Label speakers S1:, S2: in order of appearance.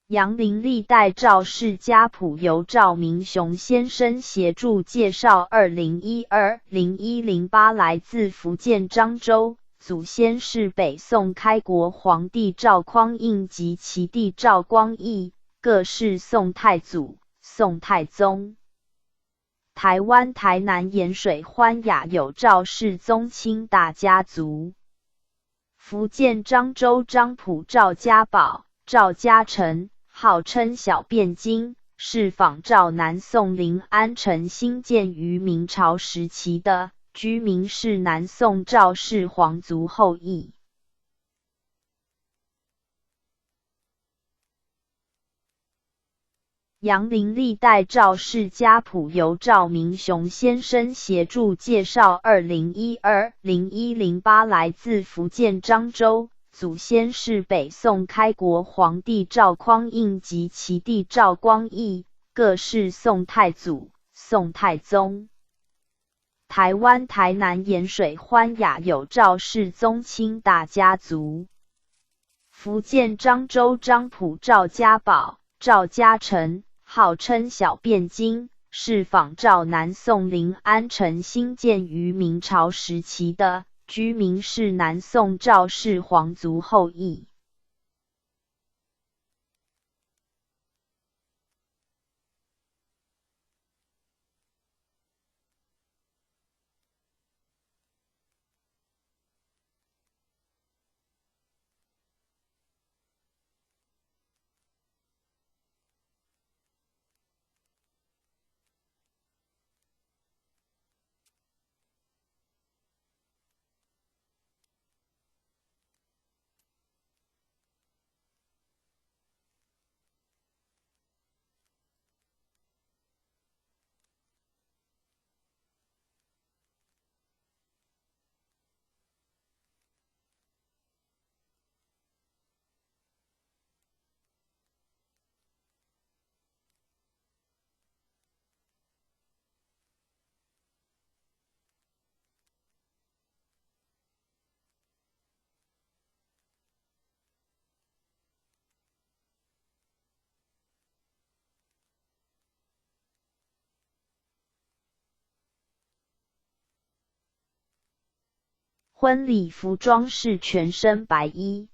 S1: 杨林历代赵氏家谱由赵明雄先生协助介绍。2012-0108来自福建漳州，祖先是北宋开国皇帝赵匡胤及其弟赵光义，各是宋太祖、宋太宗。台湾台南盐水欢雅有赵氏宗亲大家族。福建漳州漳浦赵家宝、赵家成，号称小汴京，是仿照南宋临安城兴建于明朝时期的，居民是南宋赵氏皇族后裔。杨林历代赵氏家谱由赵明雄先生协助介绍。2012-0108来自福建漳州，祖先是北宋开国皇帝赵匡胤及其弟赵光义，各是宋太祖、宋太宗。台湾台南盐水欢雅有赵氏宗亲大家族。福建漳州漳浦赵家宝、赵家成，号称小汴京，是仿照南宋临安城兴建于明朝时期的，居民是南宋赵氏皇族后裔。婚礼服装是全身白衣。